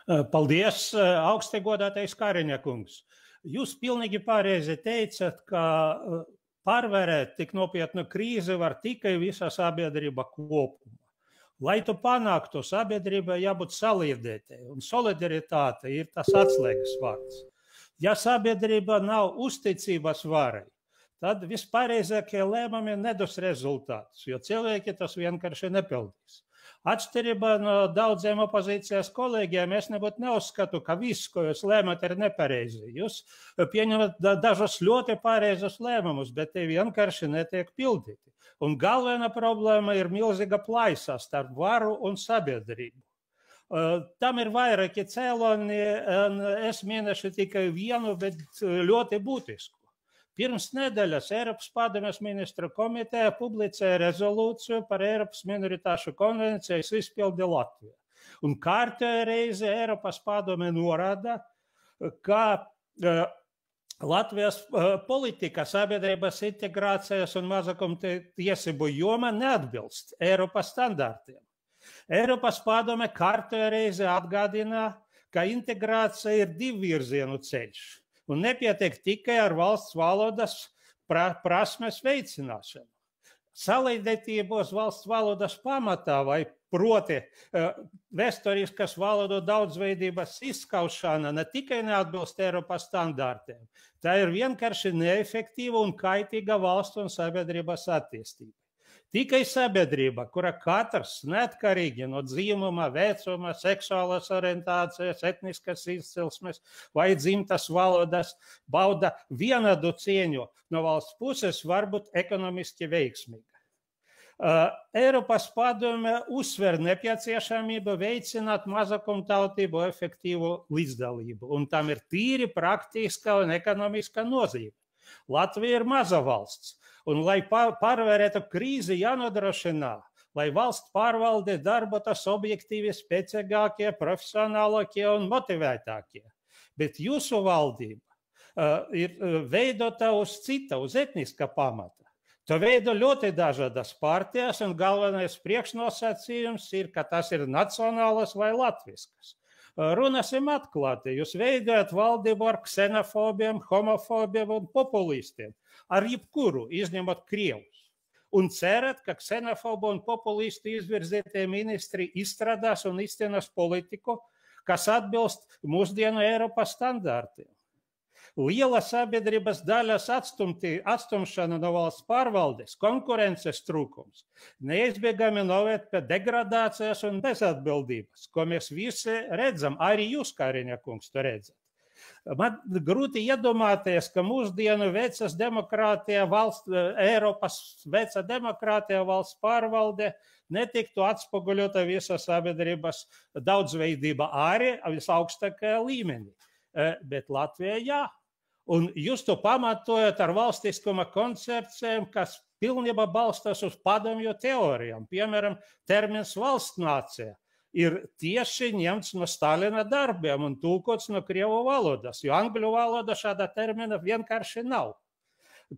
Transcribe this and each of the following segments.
Paldies, augsti godātais Kariņa kungs. Jūs pilnīgi pareizi teicat, ka pārvarēt tik nopietnu krīzi var tikai visa sabiedrība kopumā. Lai to panāktu, sabiedrībai jābūt saliedētai, un solidaritāte ir tas atslēgas vārds. Ja sabiedrība nav uzticības varai, tad vispareizākie lēmumi nedos rezultātus, jo cilvēki tas vienkārši nepildīs. Atšķirībā no daudziem opozīcijas kolēģiem, es nebūtu neuzskatu, ka viss, ko jūs lēmat, ir nepareizi. Jūs pieņemat dažus ļoti pareizus lēmumus, bet tie vienkārši netiek pildīti. Un galvenā problēma ir milzīga plaisa starp varu un sabiedrību. Tam ir vairāki cēloni, es minēšu tikai vienu, bet ļoti būtisku. Pirms nedēļas Eiropas padomes ministru komiteja publicēja rezolūciju par Eiropas minoritāšu konvencijas izpildi Latvijā. Un kārtējo reizi Eiropas padome norāda, ka Latvijas politika sabiedrības integrācijas un mazākumtiesību joma neatbilst Eiropas standartiem. Eiropas padome kārtējo reizi atgādina, ka integrācija ir divvirzienu ceļš. Un nepietiek tikai ar valsts valodas prasmes veicināšanu. Saliedētība uz valsts valodas pamatā vai proti vēsturiskas valodu daudzveidības izskaušana ne tikai neatbilst Eiropas standartiem, tā ir vienkārši neefektīva un kaitīga valsts un sabiedrības attīstība. Tikai sabiedrība, kura katrs neatkarīgi no dzīvuma, vecuma, seksuālas orientācijas, etniskas izcelsmes vai dzimtas valodas bauda vienādu cieņu no valsts puses, var būt ekonomiski veiksmīga. Eiropas padome uzsver nepieciešamību veicināt mazākumtautību efektīvu līdzdalību, un tam ir tīri praktiska un ekonomiska nozīme. Latvija ir maza valsts, un lai pārvarētu krīzi jānodrošina, lai valsts pārvalde darbotos objektīvi spēcīgākie, profesionālākie un motivētākie. Bet jūsu valdība ir veidota uz cita, uz etniska pamata. To veido ļoti dažādas partijas, un galvenais priekšnosacījums ir, ka tas ir nacionālas vai latviskas. Runāsim atklāti, jūs veidojat valdību ar ksenofobiem, homofobiem un populistiem, ar jebkuru, izņemot Krievus. Un cerat, ka ksenofobu un populistu izvirzītie ministri izstrādās un izcīnās politiku, kas atbilst mūsdienu Eiropas standartiem. Liela sabiedrības daļas atstumšana no valsts pārvaldes, konkurences trūkums, neizbēgami noved pie degradācijas un bezatbildības, ko mēs visi redzam, arī jūs, Kariņa kungs, to redzat. Man grūti iedomāties, ka mūsdienu vecas demokrātija valsts, Eiropas veca demokrātija valsts pārvalde netiktu atspoguļota visa sabiedrības daudzveidība arī visaugstākajā līmenī. Bet Latvijā jā. Un jūs to pamatojat ar valstiskuma koncepcijām, kas pilnībā balstās uz padomju teorijām. Piemēram, termins valsts nācija ir tieši ņemts no Stalina darbiem un tulkots no krievu valodas, jo angļu valoda šāda termina vienkārši nav.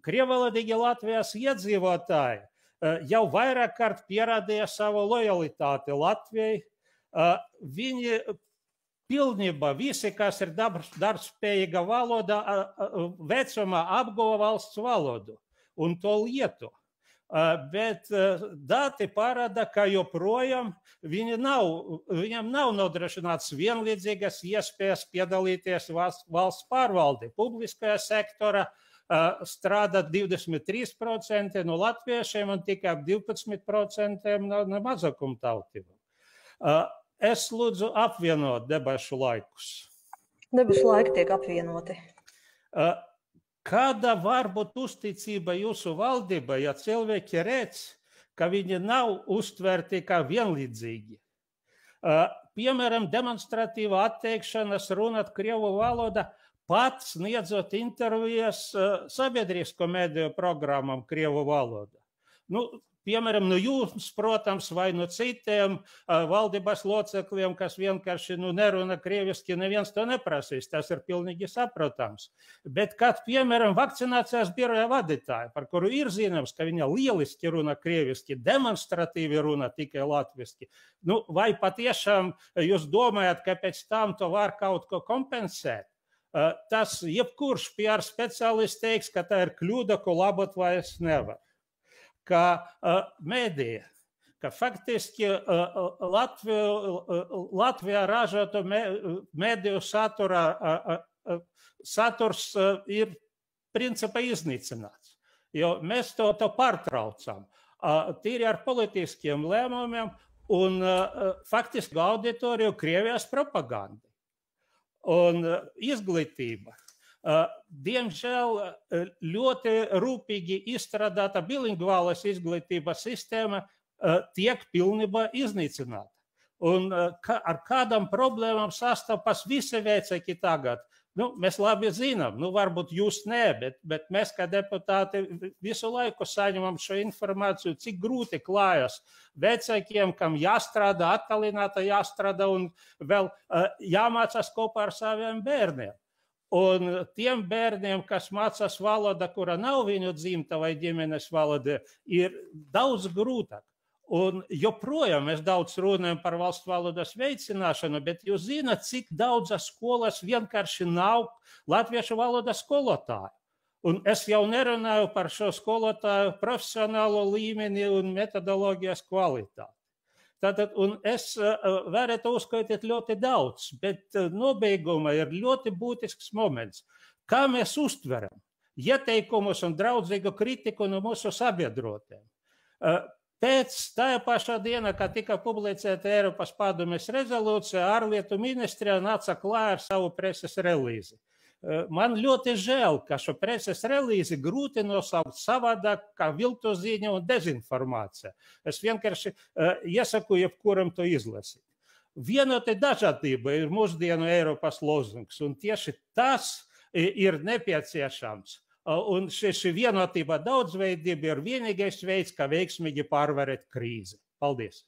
Krievvalodīgi Latvijas iedzīvotāji jau vairāk kārt pierādīja savu lojalitāti Latvijai. Viņi pilnībā visi, kas ir darbspējīga valoda, vecumā apguva valsts valodu un to lietu. Bet dati parāda, ka joprojām viņam nav nodrošināts vienlīdzīgas iespējas piedalīties valsts pārvalde. Publiskajā sektora strādā 23% no latviešiem un tikai 12% no mazākumtautībām. Es lūdzu apvienot debašu laikus. Debašu laiki tiek apvienoti. Kāda var būt uzticība jūsu valdībai, ja cilvēki redz, ka viņi nav uztverti kā vienlīdzīgi? Piemēram, demonstratīva atteikšanas runāt krievu valoda pat sniedzot intervijas sabiedrisko mediju programmam krievu valodā. piemēram, no jums, protams, vai no citiem valdības locekļiem, kas vienkārši nerunā krieviski, neviens to neprasīs, tas ir pilnīgi saprotams. Bet, kad, piemēram, vakcinācijas biroja vadītāja, par kuru ir zināms, ka viņa lieliski runā krieviski, demonstratīvi runā tikai latviski, vai patiešām jūs domājat, ka pēc tam to var kaut ko kompensēt? Tas jebkurš PR speciālists teiks, ka tā ir kļūda, ko labot vairs nevar. Ka medija, ka faktiski Latvijā ražoto mediju saturs ir principā iznīcināts, jo mēs to pārtraucam. Tīri ar politiskiem lēmumiem un faktiski auditoriju Krievijas propagandi un izglītība. Diemžēl ļoti rūpīgi izstrādāta bilingvālas izglītības sistēma tiek pilnībā iznīcināta. Un ar kādām problēmām sastopas visi vecāki tagad? Mēs labi zinām, varbūt jūs ne, bet mēs kā deputāti visu laiku saņemam šo informāciju, cik grūti klājas vecākiem, kam jāstrādā, attālināta jāstrādā un vēl jāmācās kopā ar saviem bērniem. Un tiem bērniem, kas mācās valoda, kura nav viņu dzimta vai ģimenes valoda, ir daudz grūtāk. Un joprojām mēs daudz runājam par valsts valodas veicināšanu, bet jūs zināt, cik daudzas skolas vienkārši nav latviešu valodas skolotāju. Un es jau nerunāju par šo skolotāju profesionālo līmeni un metodoloģijas kvalitāti. Tātad, un es varētu uzskaitīt ļoti daudz, bet nobeigumā ir ļoti būtisks moments. Kā mēs uztveram ieteikumus un draudzīgu kritiku no mūsu sabiedrotiem? Pēc tajā pašā dienā, kad tika publicēta Eiropas padomes rezolūcija, ārlietu ministrija nāca klāt ar savu preses relīzi. Man ļoti žēl, ka šo preses relīzi grūti nosaukt savādāk kā viltu ziņu un dezinformācija. Es vienkārši iesaku jebkuram to izlasīt. Vienota dažādība ir mūsdienu Eiropas lozungs, un tieši tas ir nepieciešams. Un šī vienotība daudzveidība ir vienīgais veids, kā veiksmīgi pārvarēt krīzi. Paldies!